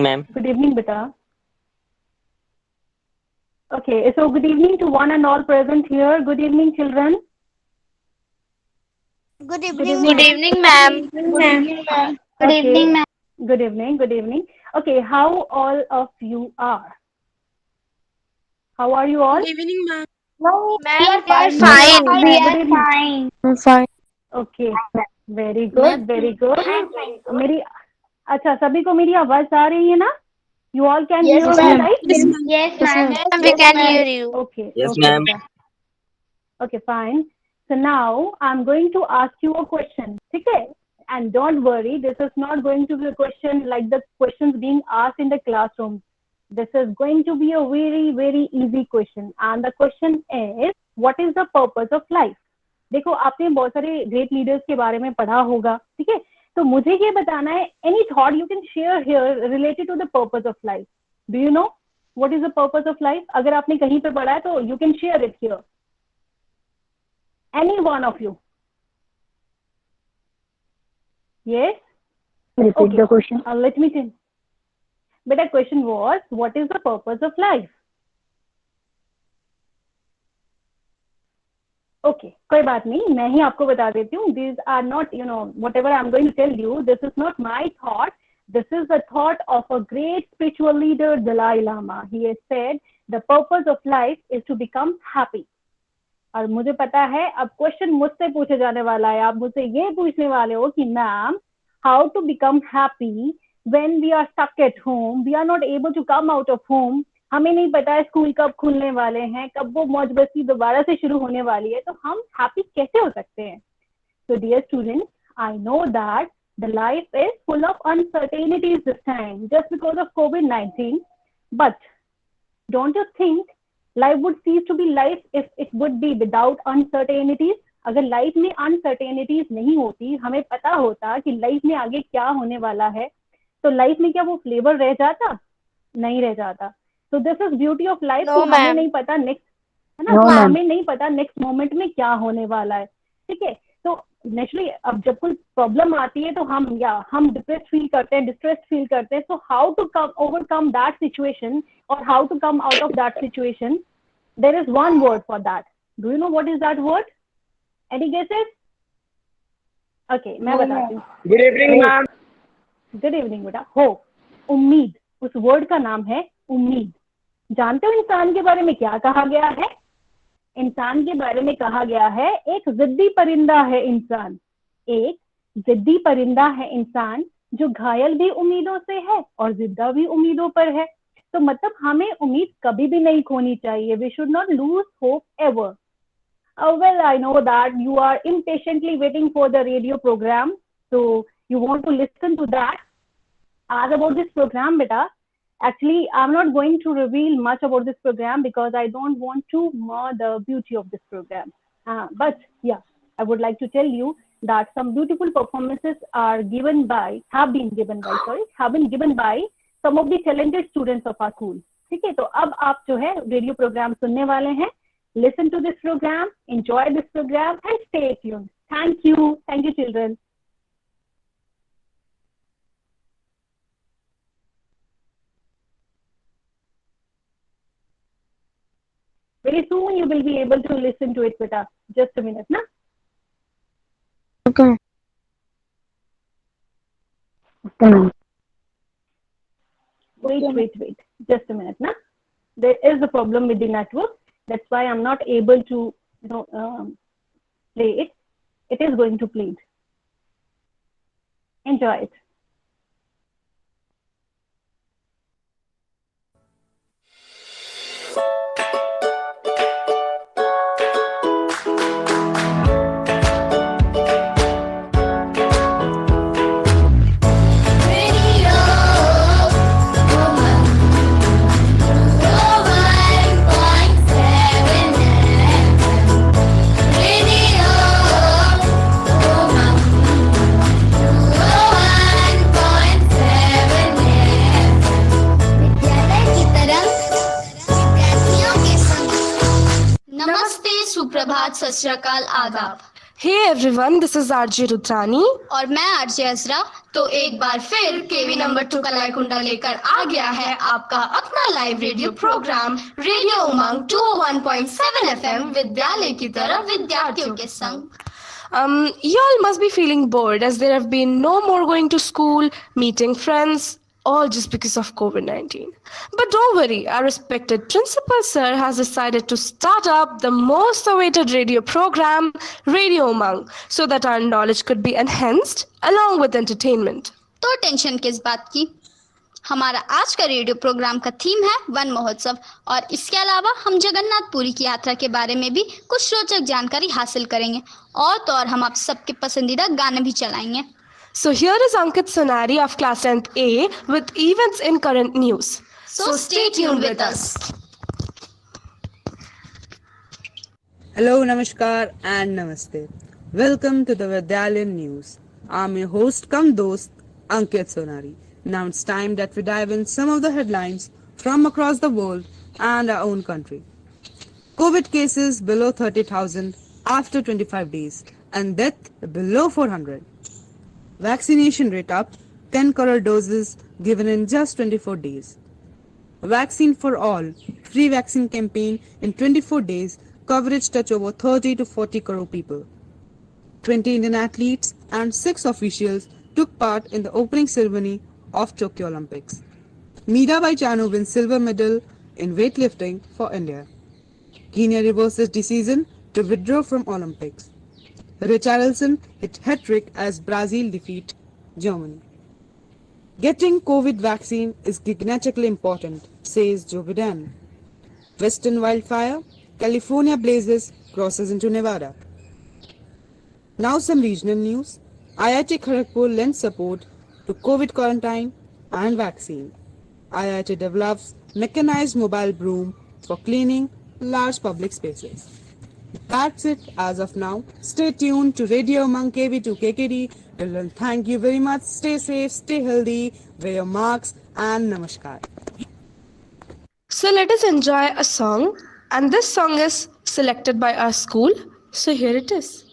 ma'am. Good evening, beta. Okay, so good evening to one and all present here. Good evening, children. Good Good evening, evening. Good ma'am. evening, ma'am. Good evening, ma'am. Good Okay. evening, ma'am. Good evening. Good evening. Okay, how all of you are? How are you all? Good evening, ma'am. No, we Ma'am, are we are fine. fine. We Good are evening. fine. I'm fine. Okay, very मैं good, very good. मेरी अच्छा सभी को मेरी आवाज आ रही है ना? You all can Yes, hear Yes, me, ma'am. ma'am. right? Yes, ma'am. Yes, Yes, ma'am. ma'am. We Yes, can ma'am. hear you. Okay, Yes, okay, ma'am. beta. Okay, fine. So now I'm going to ask you a question. Okay? And don't worry, this is not going to be a question like the questions being asked in the classroom. This is going to be a very, very easy question. And the question is, what is the purpose of life? देखो आपने बहुत सारे great leaders के बारे में पढ़ा होगा, ठीक है? तो मुझे ये बताना है, any thought you can share here related to the purpose of life. Do you know what is the purpose of life? अगर आपने कहीं पे पढ़ा है तो you can share it here. Any one of you? Yes? Repeat the question. Let me think. But the question was, what is the purpose of life? Okay, कोई बात नहीं, मैं ही आपको बता देती हूँ. These are not, whatever I'm going to tell you, this is not my thought. This is the thought of a great spiritual leader, Dalai Lama. He has said, the purpose of life is to become happy. और मुझे पता है अब question मुझसे पूछे जाने वाला है. आप मुझसे ये पूछने वाले हो कि ma'am, how to become happy when we are stuck at home, we are not able to come out of home. हमें नहीं पता है स्कूल कब खुलने वाले हैं, कब वो मौज मस्ती दोबारा से शुरू होने वाली है, तो हम हैप्पी कैसे हो सकते हैं? So dear students, I know that the life is full of uncertainties this time just because of COVID-19. But don't you think life would cease to be life if it would be without uncertainties? अगर life में uncertainties नहीं होती, हमें पता होता कि life में आगे क्या होने वाला है, तो लाइफ में क्या वो फ्लेवर रह जाता? नहीं रह जाता. तो this is beauty of life. No, हमें ma'am. नहीं पता नेक्स्ट, है ना? No, ma'am. हमें नहीं पता नेक्स्ट मोमेंट में क्या होने वाला है. ठीक है, तो नेचुरली अब जब कोई प्रॉब्लम आती है तो हम डिप्रेस फील करते हैं, डिस्ट्रेस फील करते हैं. So how to come overcome that situation और how to come out of that situation? There is one word for that. Do you know what is that word? Any guesses? Okay, मैं बताती हूँ. Good evening ma'am. Good evening बेटा. Hope, उम्मीद. उस word का नाम है उम्मीद. जानते हो इंसान के बारे में क्या कहा गया है? इंसान के बारे में कहा गया है, एक जिद्दी परिंदा है इंसान. एक जिद्दी परिंदा है इंसान, जो घायल भी उम्मीदों से है और जिद्दा भी उम्मीदों पर है. तो मतलब हमें उम्मीद कभी भी नहीं खोनी चाहिए. We should not lose hope ever. Well, I know that you are impatiently waiting for the radio program, so you want to listen to that. As about this program, beta, actually, I'm not going to reveal much about this program because I don't want to mar the beauty of this program. But yeah, I would like to tell you that some beautiful performances have been given by some of the talented students of our school. ठीक है, तो अब आप जो है radio programme सुनने वाले हैं. Listen to this program, enjoy this program, and stay tuned. Thank you children. Very soon you will be able to listen to it, beta. Just a minute, na? Okay. Okay, ma'am. Wait. Just a minute, na? There is a problem with the network. That's why I'm not able to, play it. It is going to play it. Enjoy it. नमस्ते, सुप्रभात, सत श्री अकाल, आदाब. Hey everyone, this is RJ Rudrani. और मैं RJ असरा। तो एक बार फिर केवी नंबर 2 का लाइकुंडा लेकर आ गया है आपका अपना लाइव रेडियो प्रोग्राम रेडियो उमंग 201.7 FM विद्यालय की तरह विद्यार्थियों के संग। You all must be feeling bored as there have been no more going to school, meeting friends, all just because of COVID-19. But don't worry, our respected principal sir has decided to start up the most awaited radio program, Radio Umang, so that our knowledge could be enhanced along with entertainment. तो tension किस बात की। हमारा आज का radio programme का theme है one महोत्सव और इसके अलावा हम जगन्नाथपुरी की यात्रा के बारे में भी कुछ रोचक जानकारी हासिल करेंगे और तो और हम आप सबके पसंदीदा गाने भी चलाएंगे। So here is Ankit Sonari of class 10th A with events in current news. So stay tuned with us. Hello, Namaskar and Namaste. Welcome to the Vidyalaya News. I'm your host cum dost, Ankit Sonari. Now it's time that we dive in some of the headlines from across the world and our own country. COVID cases below 30,000 after 25 days and death below 400. Vaccination rate up, 10 crore doses given in just 24 days. Vaccine for all, free vaccine campaign in 24 days, coverage touch over 30 to 40 crore people. 20 Indian athletes and 6 officials took part in the opening ceremony of Tokyo Olympics. Mirabai Chanu wins silver medal in weightlifting for India. Kenya reverses decision to withdraw from Olympics. Richarlison hit hat-trick as Brazil defeat Germany. Getting COVID vaccine is gigantically important, says Joe Biden. Western wildfire, California blazes crosses into Nevada. Now some regional news. IIT Kharagpur lends support to COVID quarantine and vaccine. IIT develops mechanized mobile broom for cleaning large public spaces. That's it as of now. Stay tuned to Radio Umang KV2 KKD. Till then, thank you very much. Stay safe, stay healthy, wear your masks and namaskar. So let us enjoy a song, and this song is selected by our school. So here it is.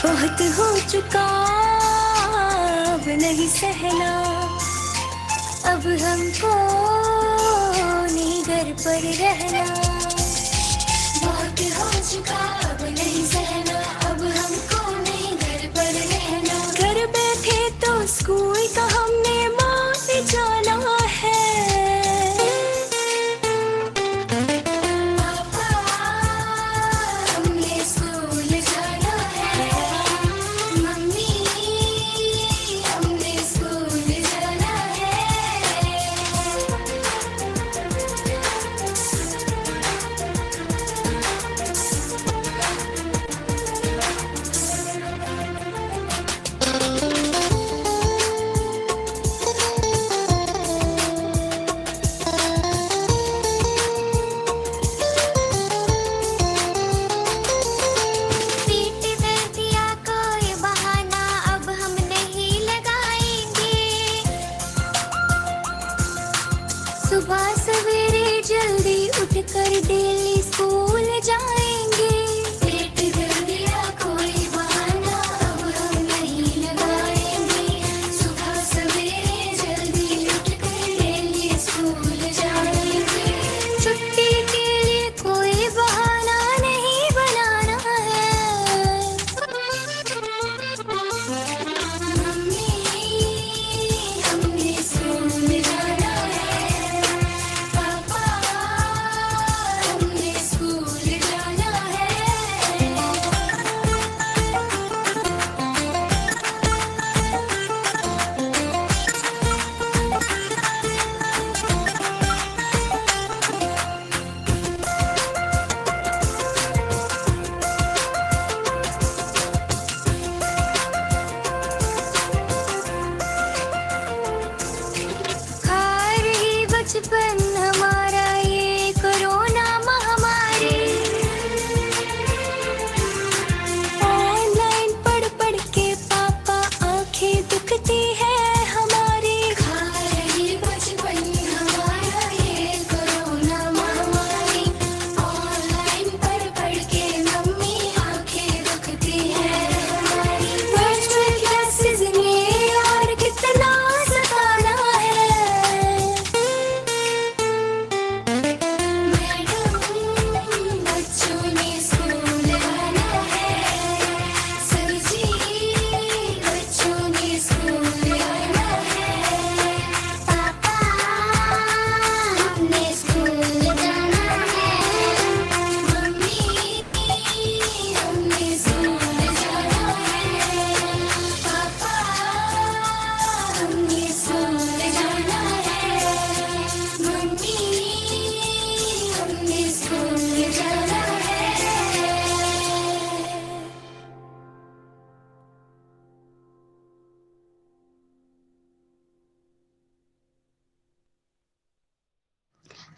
बहुत हो चुका अब नहीं सहना, अब हमको नहीं घर पर रहना। बहुत हो चुका अब नहीं सहना, अब हमको नहीं घर पर रहना। घर बैठे तो स्कूल का हमने मान जाना है।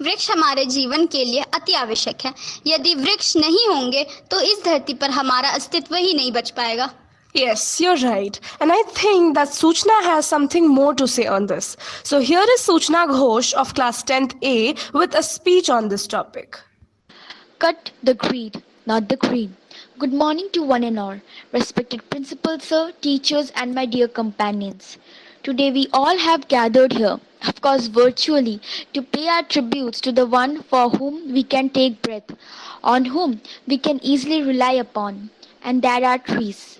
वृक्ष हमारे जीवन के लिए अति आवश्यक है। यदि वृक्ष नहीं होंगे तो इस धरती पर हमारा अस्तित्व ही नहीं बच पाएगा। Yes, you're right. And I think that Suchna has something more to say on this. So here is Suchna Ghosh of class 10th A with a speech on this topic. Cut the greed, not the cream. Good morning to one and all. Respected principal sir, teachers and my dear companions. Today we all have gathered here, of course virtually, to pay our tributes to the one for whom we can take breath, on whom we can easily rely upon, and that are trees.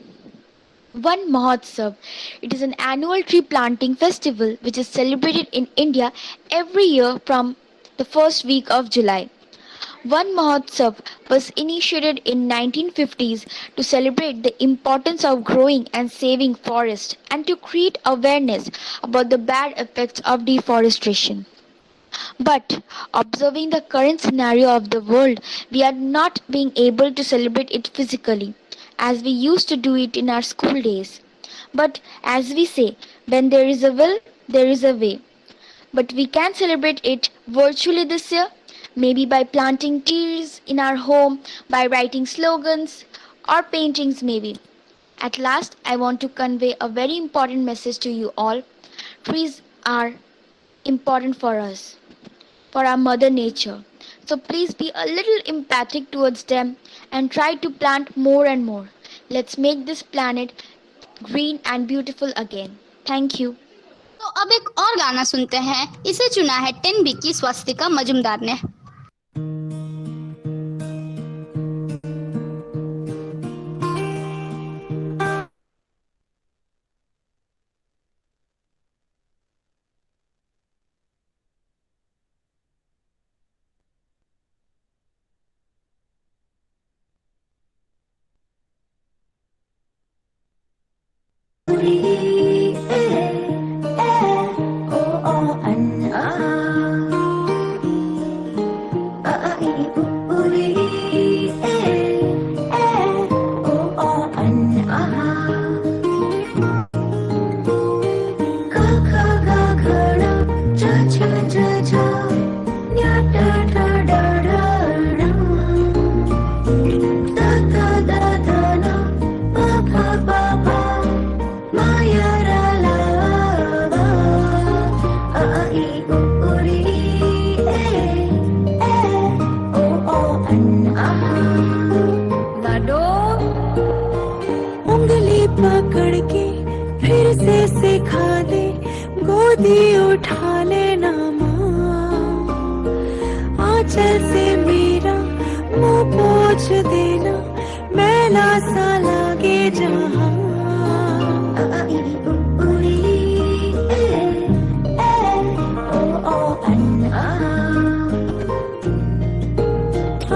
One Mahotsav. It is an annual tree planting festival which is celebrated in India every year from the first week of July. One Mahotsav was initiated in 1950s to celebrate the importance of growing and saving forests and to create awareness about the bad effects of deforestation. But observing the current scenario of the world, we are not being able to celebrate it physically as we used to do it in our school days. But as we say, when there is a will, there is a way. But we can celebrate it virtually this year, maybe by planting trees in our home, by writing slogans or paintings maybe. At last, I want to convey a very important message to you all. Trees are important for us, for our mother nature. So please be a little empathic towards them and try to plant more and more. Let's make this planet green and beautiful again. Thank you. तो अब एक और गाना सुनते हैं। इसे चुना है 10B की स्वस्तिका मजुमदार ने। उंगली पकड़ के फिर से सिखा दे, गोदी उठा लेना माँ, आंचल से मेरा मुंह पोंछ देना, मैला सा लागे जहाँ।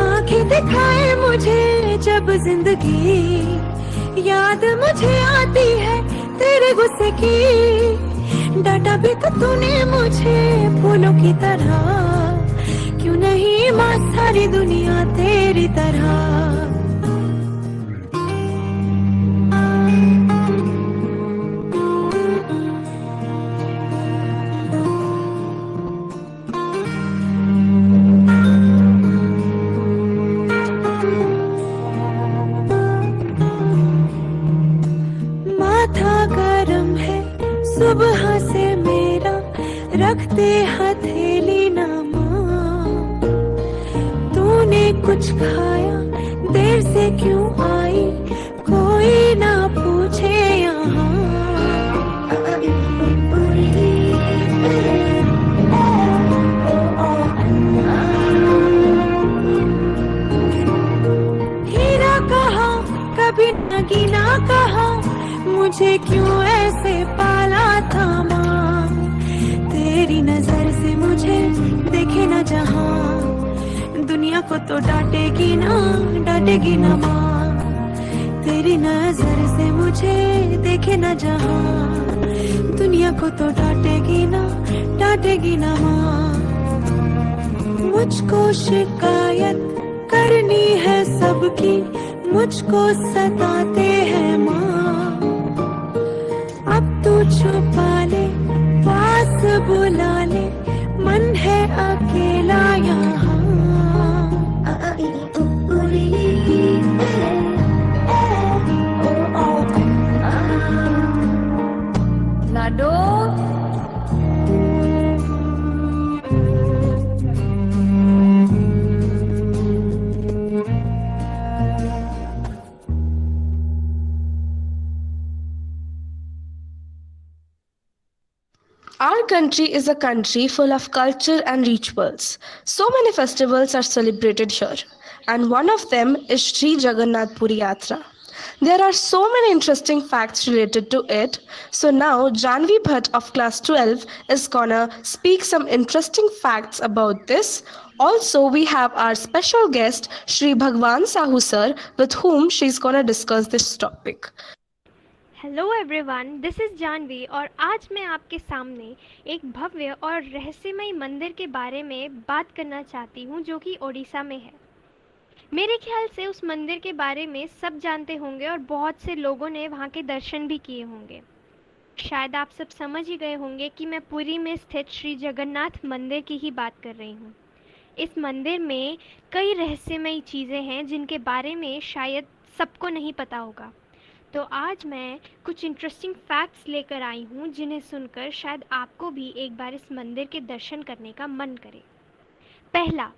आंखें दिखाए मुझे जब जिंदगी, याद मुझे आती है तेरे गुस्से की। डांटा भी तो तूने मुझे फूलों की तरह, क्यों नहीं माँ सारी दुनिया तेरी तरह। सुबह से मेरा रखते हथेली ना माँ, तूने कुछ खाया देर से क्यों आई, कोई ना पूछे यहाँ। हीरा कहा कभी नगीना कहा, मुझे क्यों ऐसे पाला था माँ। तेरी नजर से मुझे देखे ना जहाँ, दुनिया को तो डांटेगी ना माँ। तेरी नजर से मुझे देखे ना जहाँ, दुनिया को तो डांटेगी ना माँ। मुझको शिकायत करनी है सबकी, मुझको सताते हैं माँ। अब तू छुपा ले, पास बुला ले, मन है अकेला Our country is a country full of culture and rituals. So many festivals are celebrated here, and one of them is Sri Jagannath Puri Yatra. There are so many interesting facts related to it. So now Janvi Bhatt of class 12 is gonna speak some interesting facts about this. Also, we have our special guest Sri Bhagwan Sahu sir with whom she's gonna discuss this topic. Hello everyone, this is Janvi और आज मैं आपके सामने एक भव्य और रहस्यमय मंदिर के बारे में बात करना चाहती हूँ जो कि ओडिशा में है। मेरे ख्याल से उस मंदिर के बारे में सब जानते होंगे और बहुत से लोगों ने वहाँ के दर्शन भी किए होंगे। शायद आप सब समझ ही गए होंगे कि मैं पुरी में स्थित श्री जगन्नाथ मंदिर की ही बात कर रही हूँ। इस मंदिर में कई रहस्यमय चीज़ें हैं जिनके बारे में शायद सबको नहीं पता होगा। तो आज मैं कुछ इंटरेस्टिंग फैक्ट्स लेकर आई हूँ जिन्हें सुनकर शायद आपको भी एक बार इस मंदिर के दर्शन करने का मन करे। पहला,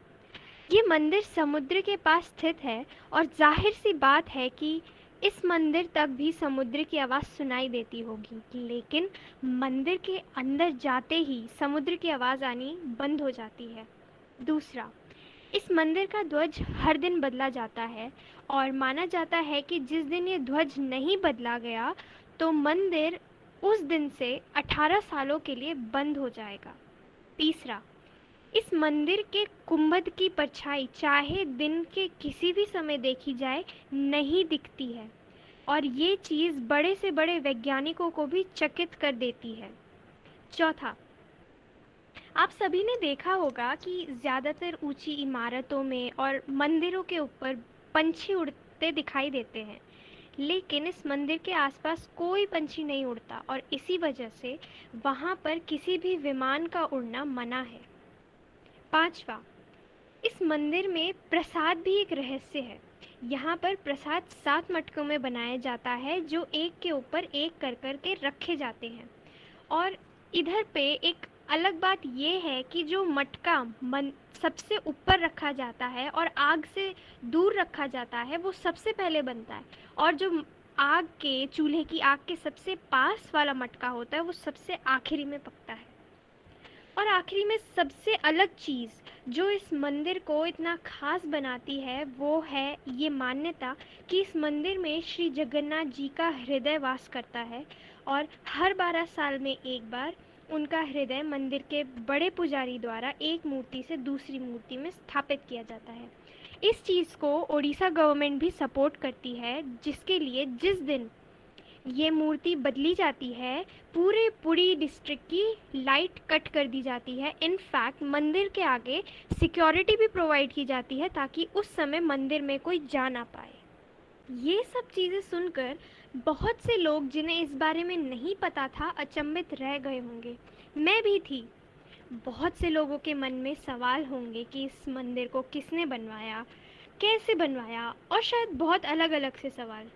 ये मंदिर समुद्र के पास स्थित है और जाहिर सी बात है कि इस मंदिर तक भी समुद्र की आवाज़ सुनाई देती होगी, लेकिन मंदिर के अंदर जाते ही समुद्र की आवाज़ आनी बंद हो जाती है। दूसरा, इस मंदिर का ध्वज हर दिन बदला जाता है और माना जाता है कि जिस दिन ये ध्वज नहीं बदला गया तो मंदिर उस दिन से 18 सालों के लिए बंद हो जाएगा। तीसरा, इस मंदिर के गुंबद की परछाई चाहे दिन के किसी भी समय देखी जाए नहीं दिखती है और ये चीज़ बड़े से बड़े वैज्ञानिकों को भी चकित कर देती है। चौथा, आप सभी ने देखा होगा कि ज़्यादातर ऊंची इमारतों में और मंदिरों के ऊपर पंछी उड़ते दिखाई देते हैं, लेकिन इस मंदिर के आसपास कोई पंछी नहीं उड़ता और इसी वजह से वहाँ पर किसी भी विमान का उड़ना मना है। पांचवा, इस मंदिर में प्रसाद भी एक रहस्य है। यहाँ पर प्रसाद 7 मटकों में बनाया जाता है जो एक के ऊपर एक कर कर के रखे जाते हैं और इधर पे एक अलग बात ये है कि जो मटका सबसे ऊपर रखा जाता है और आग से दूर रखा जाता है वो सबसे पहले बनता है और जो आग के चूल्हे की आग के सबसे पास वाला मटका होता है वो सबसे आखिरी में पकता है। और आखिरी में सबसे अलग चीज़ जो इस मंदिर को इतना खास बनाती है वो है ये मान्यता कि इस मंदिर में श्री जगन्नाथ जी का हृदय वास करता है और हर 12 साल में एक बार उनका हृदय मंदिर के बड़े पुजारी द्वारा एक मूर्ति से दूसरी मूर्ति में स्थापित किया जाता है। इस चीज़ को ओडिशा गवर्नमेंट भी सपोर्ट करती है, जिसके लिए जिस दिन ये मूर्ति बदली जाती है पूरे पुरी डिस्ट्रिक्ट की लाइट कट कर दी जाती है। इनफैक्ट मंदिर के आगे सिक्योरिटी भी प्रोवाइड की जाती है ताकि उस समय मंदिर में कोई जा ना पाए। ये सब चीज़ें सुनकर बहुत से लोग जिन्हें इस बारे में नहीं पता था अचंभित रह गए होंगे, मैं भी थी। बहुत से लोगों के मन में सवाल होंगे कि इस मंदिर को किसने बनवाया, कैसे बनवाया और शायद बहुत अलग अलग से सवाल।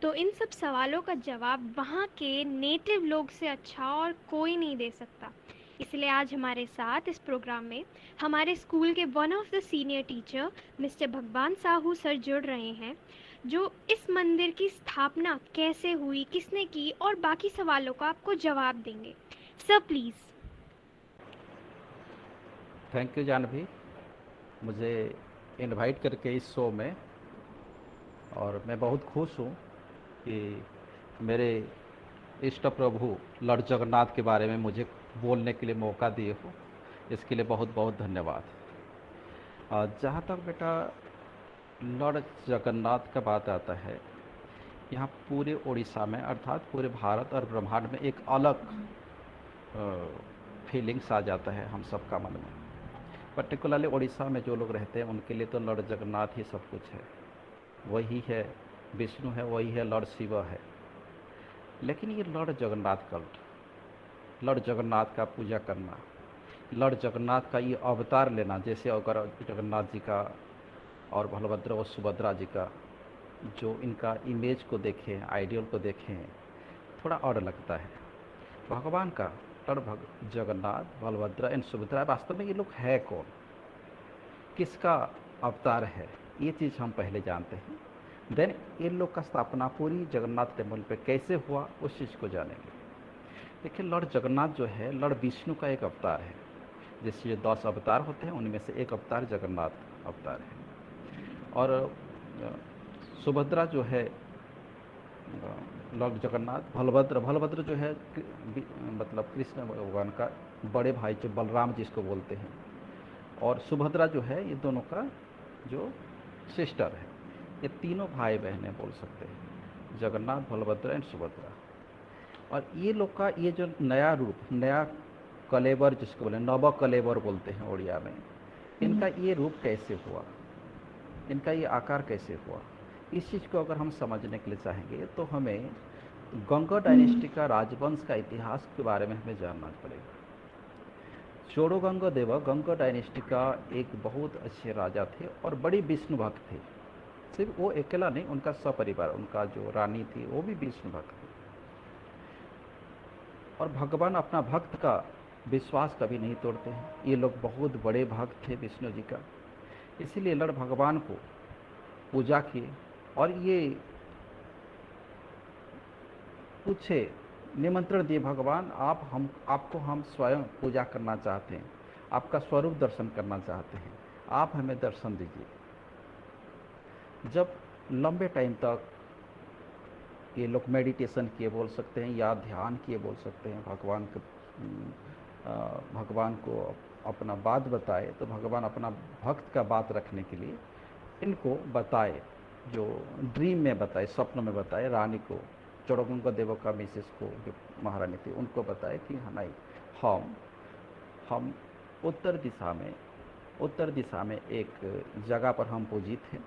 तो इन सब सवालों का जवाब वहाँ के नेटिव लोग से अच्छा और कोई नहीं दे सकता। इसलिए आज हमारे साथ इस प्रोग्राम में हमारे स्कूल के one of the senior teacher mister भगवान साहू सर जुड़ रहे हैं जो इस मंदिर की स्थापना कैसे हुई, किसने की और बाकी सवालों का आपको जवाब देंगे। Sir please. Thank you Janvi, मुझे इनवाइट करके इस शो में, और मैं बहुत खुश हूँ कि मेरे इष्ट प्रभु लॉर्ड जगन्नाथ के बारे में मुझे बोलने के लिए मौका दिए हो, इसके लिए बहुत बहुत धन्यवाद। जहाँ तक बेटा लॉर्ड जगन्नाथ का बात आता है, यहाँ पूरे उड़ीसा में अर्थात पूरे भारत और ब्रह्मांड में एक अलग फीलिंग्स आ जाता है हम सबका मन में। पर्टिकुलरली उड़ीसा में जो लोग रहते हैं उनके लिए तो लॉर्ड जगन्नाथ ही सब कुछ है, वही है विष्णु है, वही है लॉर्ड शिव है। लेकिन ये Lord Jagannath cult, Lord Jagannath का पूजा करना, लॉर्ड जगन्नाथ का ये अवतार लेना, जैसे अगर जगन्नाथ जी का और बलभद्र और सुभद्रा जी का जो इनका इमेज को देखें, आइडियल को देखें, थोड़ा और लगता है। भगवान का लॉर्ड जगन्नाथ, बलभद्र एंड सुभद्रा, वास्तव में ये लोग है कौन, किसका अवतार है, ये चीज़ हम पहले जानते हैं। देन इन लोग का स्थापना पूरी जगन्नाथ टेम्पल पे कैसे हुआ उस चीज़ को जानेंगे। देखिए, लॉर्ड जगन्नाथ जो है लॉर्ड विष्णु का एक अवतार है। जैसे ये 10 अवतार होते हैं, उनमें से एक अवतार जगन्नाथ अवतार है। और सुभद्रा जो है लॉर्ड जगन्नाथ, बलभद्र जो है मतलब कृष्ण भगवान का बड़े भाई जो बलराम जिसको बोलते हैं, और सुभद्रा जो है ये दोनों का जो सिस्टर है। ये तीनों भाई बहनें बोल सकते हैं, जगन्नाथ, बलभद्र एंड सुभद्रा। और ये लोग का ये जो नया रूप, नया कलेवर जिसको बोले, नव कलेवर बोलते हैं उड़िया में, इनका ये रूप कैसे हुआ, इनका ये आकार कैसे हुआ, इस चीज़ को अगर हम समझने के लिए चाहेंगे तो हमें गंगा डायनेस्टी का राजवंश का इतिहास के बारे में हमें जानना पड़ेगा। चोड़गंगा देव गंगा डायनेस्टी का एक बहुत अच्छे राजा थे और बड़ी विष्णु भक्त थे। सिर्फ वो अकेला नहीं, उनका सपरिवार, उनका जो रानी थी वो भी विष्णु भक्त थी। और भगवान अपना भक्त का विश्वास कभी नहीं तोड़ते हैं। ये लोग बहुत बड़े भक्त थे विष्णु जी का, इसीलिए लड़ भगवान को पूजा किए और ये पूछे, निमंत्रण दिए, भगवान आपको हम स्वयं पूजा करना चाहते हैं, आपका स्वरूप दर्शन करना चाहते हैं, आप हमें दर्शन दीजिए। जब लंबे टाइम तक ये लोग मेडिटेशन किए बोल सकते हैं या ध्यान किए बोल सकते हैं, भगवान को अपना बात बताए, तो भगवान अपना भक्त का बात रखने के लिए इनको बताए, जो ड्रीम में बताए, स्वप्न में बताए, रानी को, चोड़गंगा देव का मिसेस को, जो महारानी थी, उनको बताए कि हाँ नहीं, हम उत्तर दिशा में एक जगह पर हम पूजित हैं,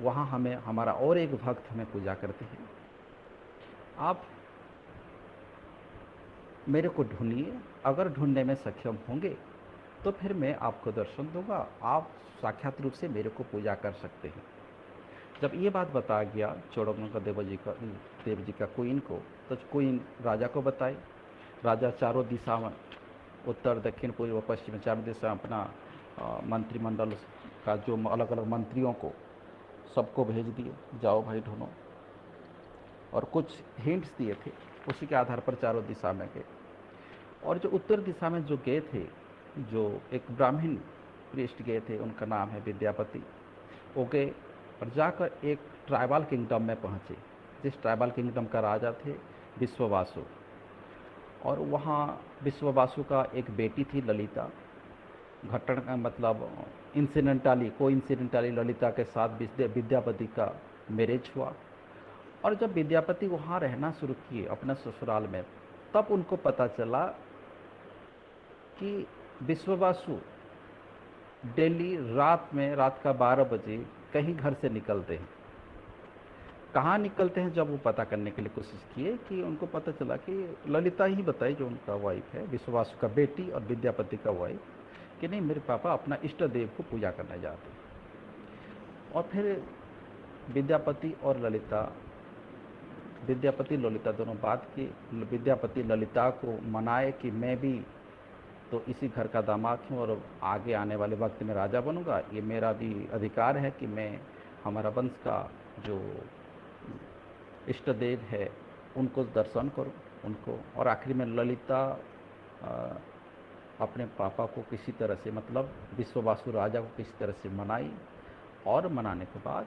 वहाँ हमें हमारा और एक भक्त हमें पूजा करते हैं, आप मेरे को ढूंढिए, अगर ढूंढने में सक्षम होंगे तो फिर मैं आपको दर्शन दूंगा, आप साक्षात रूप से मेरे को पूजा कर सकते हैं। जब ये बात बताया गया चोड़गंगा देव जी का क्वीन को, तो क्वीन राजा को बताई। राजा चारों दिशा में, उत्तर, दक्षिण, पूर्व, पश्चिम, चारों दिशा अपना मंत्रिमंडल का जो अलग अलग मंत्रियों को सबको भेज दिए, जाओ भाई ढूंढो, और कुछ हिंट्स दिए थे, उसी के आधार पर चारों दिशा में गए। और जो उत्तर दिशा में जो गए थे, जो एक ब्राह्मण प्रीस्ट गए थे, उनका नाम है विद्यापति, वो गए और जाकर एक ट्राइबल किंगडम में पहुँचे, जिस ट्राइबल किंगडम का राजा थे विश्ववासु। और वहाँ विश्ववासु का एक बेटी थी ललिता। घटना का मतलब कोइंसिडेंटली ललिता के साथ विद्यापति का मैरिज हुआ। और जब विद्यापति वहाँ रहना शुरू किए अपने ससुराल में, तब उनको पता चला कि विश्ववासु डेली रात का 12 बजे कहीं घर से निकलते हैं। कहाँ निकलते हैं, जब वो पता करने के लिए कोशिश किए, कि उनको पता चला कि ललिता ही बताई, जो उनका वाइफ है, विश्ववासु का बेटी और विद्यापति का वाइफ, कि नहीं, मेरे पापा अपना इष्ट देव को पूजा करने जाते हैं। और फिर विद्यापति ललिता दोनों बात की। विद्यापति ललिता को मनाए कि मैं भी तो इसी घर का दामाद हूँ और आगे आने वाले वक्त में राजा बनूंगा, ये मेरा भी अधिकार है कि मैं हमारा वंश का जो इष्ट देव है उनको दर्शन करूं, उनको। और आखिर में ललिता अपने पापा को किसी तरह से, मतलब विश्ववासु राजा को किसी तरह से मनाई। और मनाने के बाद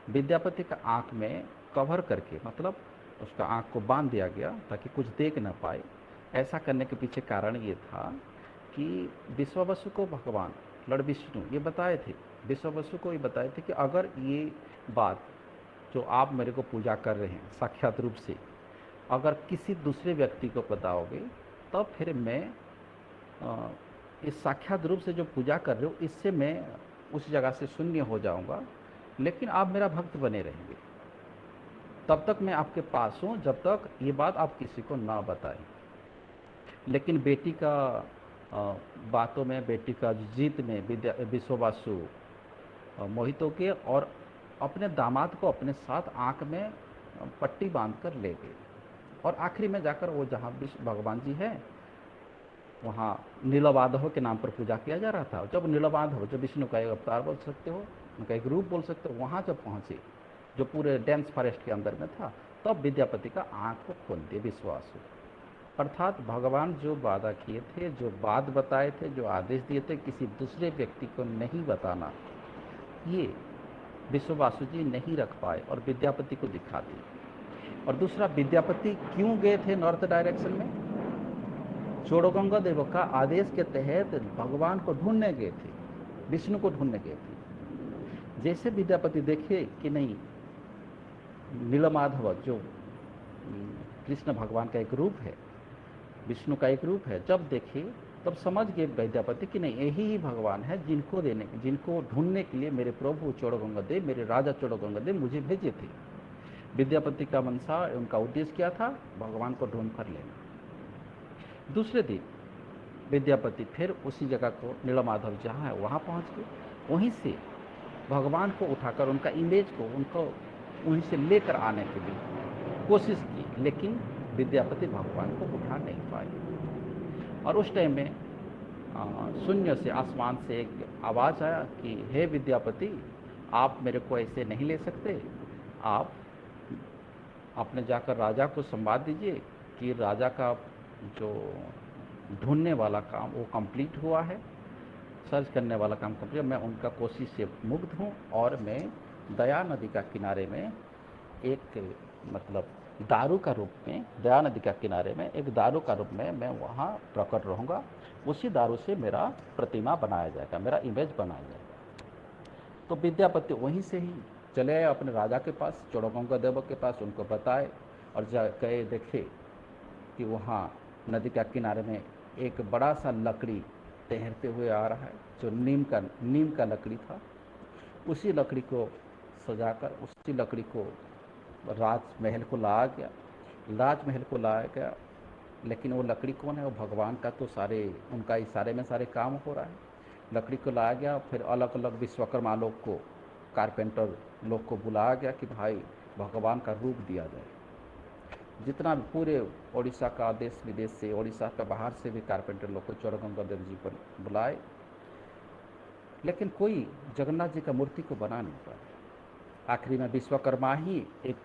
विद्यापति का आँख में कवर करके, मतलब उसका आँख को बांध दिया गया ताकि कुछ देख न पाए। ऐसा करने के पीछे कारण ये था कि विश्ववासु को भगवान लॉर्ड विष्णु ये बताए थे, विश्ववासु को ये बताए थे कि अगर ये बात जो आप मेरे को पूजा कर रहे हैं साक्षात रूप से, अगर किसी दूसरे व्यक्ति को बताओगे, तब फिर मैं इस साक्षात रूप से जो पूजा कर रहे हो, इससे मैं उस जगह से शून्य हो जाऊंगा, लेकिन आप मेरा भक्त बने रहेंगे। तब तक मैं आपके पास हूँ, जब तक ये बात आप किसी को ना बताएं। लेकिन बेटी का बातों में, बेटी का जीत में विश्ववासु मोहित हो गए और अपने दामाद को अपने साथ आँख में पट्टी बांधकर ले गए। और आखिरी में जाकर वो जहाँ भगवान जी हैं, वहाँ नीलमाधव के नाम पर पूजा किया जा रहा था। जब नीलमाधव, जो विष्णु का एक अवतार बोल सकते हो, उनका एक रूप बोल सकते हो, वहाँ जब पहुँचे, जो पूरे डेंस फॉरेस्ट के अंदर में था, तब विद्यापति का आँख को खोल दिए विश्ववासु। अर्थात भगवान जो वादा किए थे, जो बात बताए थे, जो आदेश दिए थे, किसी दूसरे व्यक्ति को नहीं बताना, ये विश्ववासु जी नहीं रख पाए और विद्यापति को दिखा दी। और दूसरा, विद्यापति क्यों गए थे नॉर्थ डायरेक्शन में? चोड़गंगा देव का आदेश के तहत भगवान को ढूंढने गए थे, विष्णु को ढूंढने गए थे। जैसे विद्यापति देखे कि नहीं, नीलमाधव जो कृष्ण भगवान का एक रूप है, विष्णु का एक रूप है, जब देखे तब समझ गए विद्यापति कि नहीं, यही ही भगवान है जिनको ढूंढने के लिए मेरे प्रभु चोड़गंगा देव, मेरे राजा चोड़गंगा देव मुझे भेजे थे। विद्यापति का मनसा, उनका उद्देश्य क्या था? भगवान को ढूंढ कर लेना। दूसरे दिन विद्यापति फिर उसी जगह को, नीलमाधव जहाँ है वहाँ पहुँच गए। वहीं से भगवान को उठाकर, उनका इमेज को उनको वहीं से लेकर आने के लिए कोशिश की, लेकिन विद्यापति भगवान को उठा नहीं पाए। और उस टाइम में शून्य से, आसमान से एक आवाज़ आया कि हे विद्यापति, आप मेरे को ऐसे नहीं ले सकते, आप अपने जाकर राजा को संवाद दीजिए कि राजा का जो ढूंढने वाला काम वो कंप्लीट हुआ है, सर्च करने वाला काम कंप्लीट, मैं उनका कोशिश से मुक्त हूँ और मैं दया नदी का किनारे में एक मतलब दारू का रूप में, दया नदी का किनारे में एक दारू का रूप में मैं वहाँ प्रकट रहूँगा। उसी दारू से मेरा प्रतिमा बनाया जाएगा, मेरा इमेज बनाया जाएगा। तो विद्यापति वहीं से ही चले आए अपने राजा के पास, चोड़गंगा देव के पास, उनको बताए और गए, देखे कि वहाँ नदी का किनारे में एक बड़ा सा लकड़ी तैरते हुए आ रहा है, जो नीम का लकड़ी था। उसी लकड़ी को सजाकर, उसी लकड़ी को राजमहल को लाया गया। लेकिन वो लकड़ी कौन है? वो भगवान का तो उनका इशारे में सारे काम हो रहा है। लकड़ी को लाया गया, फिर अलग अलग विश्वकर्मा लोग को, कारपेंटर लोग को बुलाया गया कि भाई भगवान का रूप दिया जाए। जितना भी पूरे उड़ीसा का, देश विदेश से, उड़ीसा के बाहर से भी कारपेंटर लोग को चोड़गंगा देव जी पर बुलाए, लेकिन कोई जगन्नाथ जी का मूर्ति को बना नहीं पाया। आखिरी में विश्वकर्मा ही एक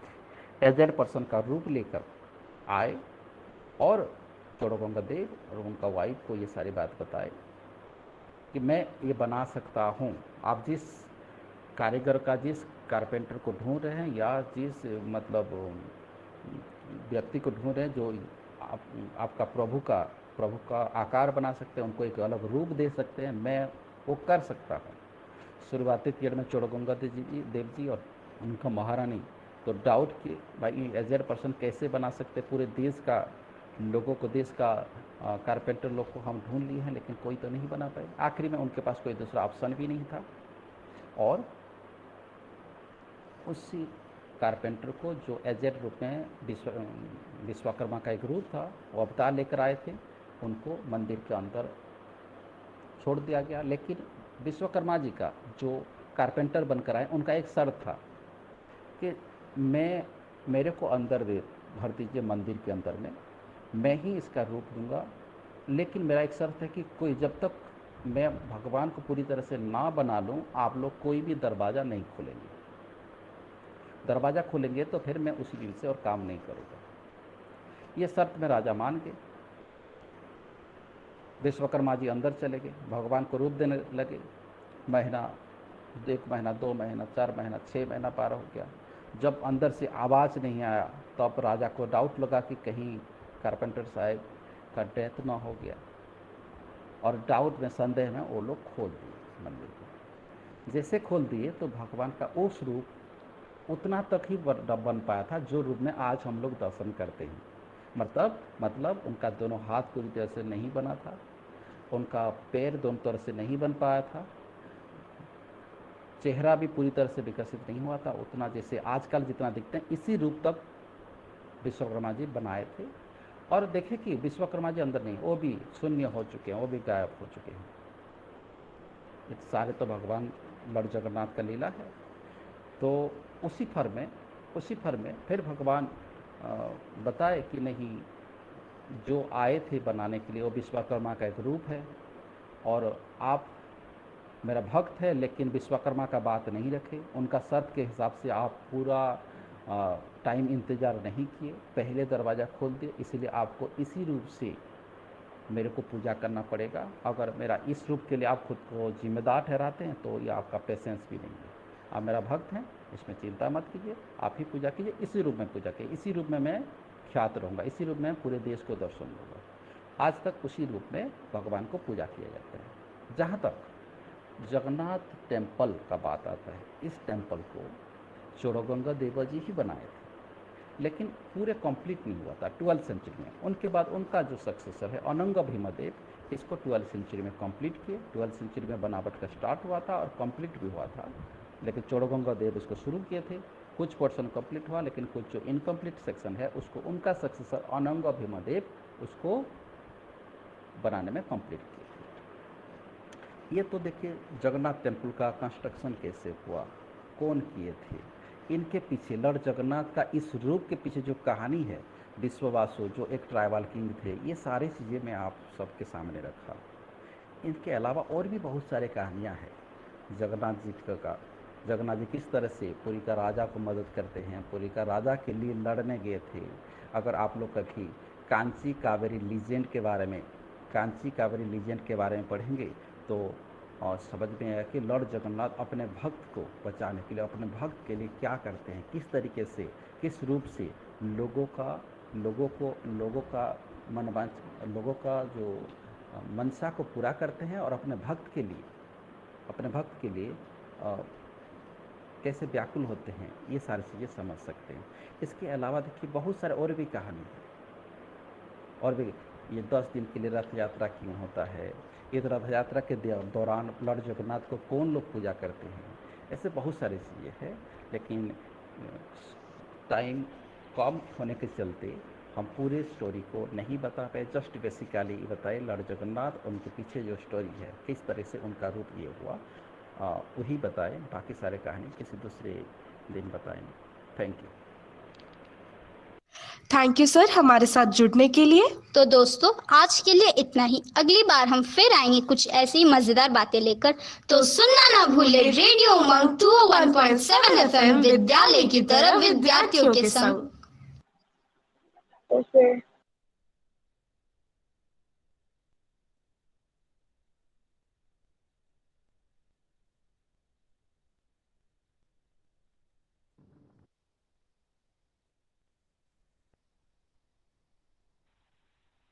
एजेड पर्सन का रूप लेकर आए और चोड़गंगा देव और उनका वाइफ को ये सारी बात बताए कि मैं ये बना सकता हूँ। आप जिस कारीगर का, जिस कारपेंटर को ढूंढ रहे हैं, या जिस मतलब व्यक्ति को ढूंढ रहे हैं जो आपका प्रभु का आकार बना सकते हैं, उनको एक अलग रूप दे सकते हैं, मैं वो कर सकता हूँ। शुरुआती पीरियड में चोड़गंगा देव जी और उनका महारानी तो डाउट कि भाई एजेड पर्सन कैसे बना सकते, पूरे देश का लोगों को, देश का कारपेंटर लोग को हम ढूंढ लिए हैं, लेकिन कोई तो नहीं बना पाए। आखिरी में उनके पास कोई दूसरा ऑप्शन भी नहीं था और उसी कारपेंटर को, जो एजेड रूप में विश्वकर्मा का एक रूप था, वो अवतार लेकर आए थे, उनको मंदिर के अंदर छोड़ दिया गया। लेकिन विश्वकर्मा जी का जो कारपेंटर बनकर आए, उनका एक शर्त था कि मेरे को अंदर भर दीजिए मंदिर के अंदर में, मैं ही इसका रूप दूंगा, लेकिन मेरा एक शर्त है कि कोई, जब तक मैं भगवान को पूरी तरह से ना बना लूं, आप लोग कोई भी दरवाज़ा नहीं खोलेंगे। दरवाज़ा खोलेंगे तो फिर मैं उसी दिन से और काम नहीं करूँगा। ये शर्त में राजा मान गए। विश्वकर्मा जी अंदर चले गए, भगवान को रूप देने लगे। महीना, 1 महीना, 2 महीना, 4 महीना, 6 महीना पार हो गया। जब अंदर से आवाज़ नहीं आया तब राजा को डाउट लगा कि कहीं कारपेंटर साहब का डेथ ना हो गया, और डाउट में, संदेह में वो लोग खोल दिए मंदिर को। जैसे खोल दिए तो भगवान का उस रूप उतना तक ही बन पाया था जो रूप में आज हम लोग दर्शन करते हैं। मतलब उनका दोनों हाथ पूरी तरह से नहीं बना था, उनका पैर दोनों तरह से नहीं बन पाया था, चेहरा भी पूरी तरह से विकसित नहीं हुआ था उतना जैसे आजकल जितना दिखते हैं, इसी रूप तक विश्वकर्मा जी बनाए थे। और देखें कि विश्वकर्मा जी अंदर नहीं, वो भी शून्य हो चुके हैं, वो भी गायब हो चुके हैं। ये सारे तो भगवान लड़ जगन्नाथ का लीला है। तो उसी फर में फिर भगवान बताए कि नहीं, जो आए थे बनाने के लिए वो विश्वकर्मा का एक रूप है, और आप मेरा भक्त है, लेकिन विश्वकर्मा का बात नहीं रखे, उनका शर्त के हिसाब से आप पूरा टाइम इंतज़ार नहीं किए, पहले दरवाज़ा खोल दिए, इसलिए आपको इसी रूप से मेरे को पूजा करना पड़ेगा। अगर मेरा इस रूप के लिए आप खुद को जिम्मेदार ठहराते हैं तो ये आपका पेशेंस भी नहीं है। आप मेरा भक्त हैं, इसमें चिंता मत कीजिए, आप ही पूजा कीजिए, इसी रूप में पूजा कीजिए, इसी रूप में मैं ख्यात रहूँगा, इसी रूप में पूरे देश को दर्शन दूँगा। आज तक उसी रूप में भगवान को पूजा किया जाता है। जहाँ तक जगन्नाथ टेम्पल का बात आता है, इस टेम्पल को चोड़गंगा देवा जी ही बनाए थे, लेकिन पूरे कंप्लीट नहीं हुआ था 12th सेंचुरी में। उनके बाद उनका जो सक्सेसर है अनंग भीमदेव, इसको 12th सेंचुरी में कंप्लीट किए। 12th सेंचुरी में बनावट का स्टार्ट हुआ था और कंप्लीट भी हुआ था, लेकिन चोड़गंगा देव इसको शुरू किए थे। कुछ पोर्शन कंप्लीट हुआ, लेकिन कुछ जो इनकम्प्लीट सेक्शन है उसको उनका सक्सेसर अनंग भीमदेव उसको बनाने में कंप्लीट किए थे। ये तो देखिए जगन्नाथ टेम्पल का कंस्ट्रक्शन कैसे हुआ, कौन किए थे, इनके पीछे लॉर्ड जगन्नाथ का इस रूप के पीछे जो कहानी है, विश्ववासु जो एक ट्राइबल किंग थे, ये सारी चीज़ें मैं आप सबके सामने रखा। इनके अलावा और भी बहुत सारे कहानियाँ हैं जगन्नाथ जी का। जगन्नाथ जी किस तरह से पुरी का राजा को मदद करते हैं, पुरी का राजा के लिए लड़ने गए थे। अगर आप लोग कभी कांची कावेरी लीजेंड के बारे में, कांची कावेरी लीजेंड के बारे में पढ़ेंगे तो और समझ में आया कि लॉर्ड जगन्नाथ अपने भक्त को बचाने के लिए, अपने भक्त के लिए क्या करते हैं, किस तरीके से, किस रूप से लोगों का जो मनसा को पूरा करते हैं और अपने भक्त के लिए कैसे व्याकुल होते हैं, ये सारी चीज़ें समझ सकते हैं। इसके अलावा देखिए बहुत सारे और भी कहानी है, और भी ये 10 दिन के लिए रथ यात्रा क्यों होता है, इस रथ यात्रा के दौरान लॉर्ड जगन्नाथ को कौन लोग पूजा करते हैं, ऐसे बहुत सारी चीज़ें हैं। लेकिन टाइम कम होने के चलते हम पूरे स्टोरी को नहीं बता पाए, जस्ट बेसिकली बताए लॉर्ड जगन्नाथ, उनके पीछे जो स्टोरी है, किस तरह से उनका रूप ये हुआ, वही बताएं। बाकी सारे कहानी किसी दूसरे दिन बताएंगे। Thank you. Thank you sir हमारे साथ जुड़ने के लिए। तो दोस्तों आज के लिए इतना ही। अगली बार हम फिर आएंगे कुछ ऐसी मजेदार बातें लेकर। तो सुनना ना भूले रेडियो उमंग 201.7 FM, विद्यालय की तरह विद्यार्थियों के संग। Okay.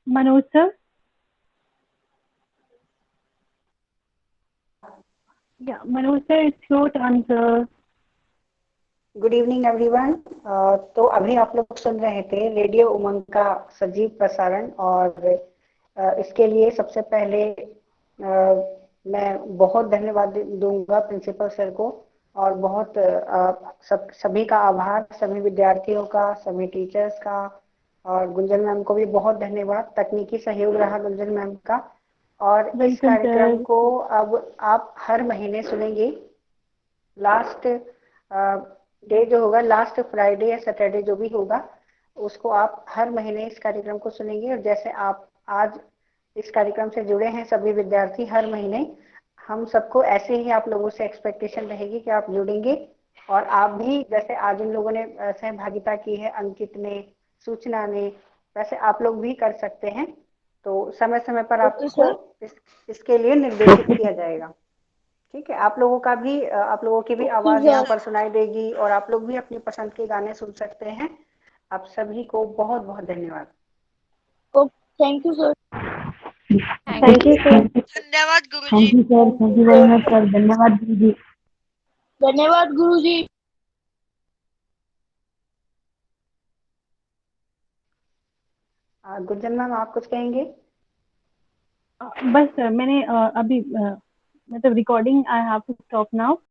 Manoj sir, Manoj sir, it's your turn sir. Good evening everyone. तो अभी आप लोग सुन रहे थे रेडियो उमंग का सजीव प्रसारण, और इसके लिए सबसे पहले मैं बहुत धन्यवाद दूंगा प्रिंसिपल सर को, और बहुत सभी का आभार, सभी विद्यार्थियों का, सभी टीचर्स का, और गुंजन मैम को भी बहुत धन्यवाद। तकनीकी सहयोग रहा गुंजन मैम का। और इस कार्यक्रम को अब आप हर महीने सुनेंगे। लास्ट डे जो होगा, लास्ट फ्राइडे या सैटरडे जो भी होगा, उसको आप हर महीने इस कार्यक्रम को सुनेंगे। और जैसे आप आज इस कार्यक्रम से जुड़े हैं सभी विद्यार्थी, हर महीने हम सबको ऐसे ही आप लोगों से एक्सपेक्टेशन रहेगी कि आप जुड़ेंगे, और आप भी जैसे आज इन लोगों ने सहभागिता की है, अंकित ने, सूचना ने, वैसे आप लोग भी कर सकते हैं। तो समय समय पर आपको इसके लिए निर्देशित किया जाएगा। ठीक है, आप लोगों की भी आवाज यहाँ पर सुनाई देगी, और आप लोग भी अपनी पसंद के गाने सुन सकते हैं। आप सभी को बहुत बहुत धन्यवाद। Thank you sir. Thank you sir. धन्यवाद गुरुजी। Thank you sir, thank you very much sir. धन्यवाद गुरुजी। धन्यवाद गुरुजी। गुंजन मैम, आप कुछ कहेंगे? बस मैंने अभी मतलब recording I have to stop now.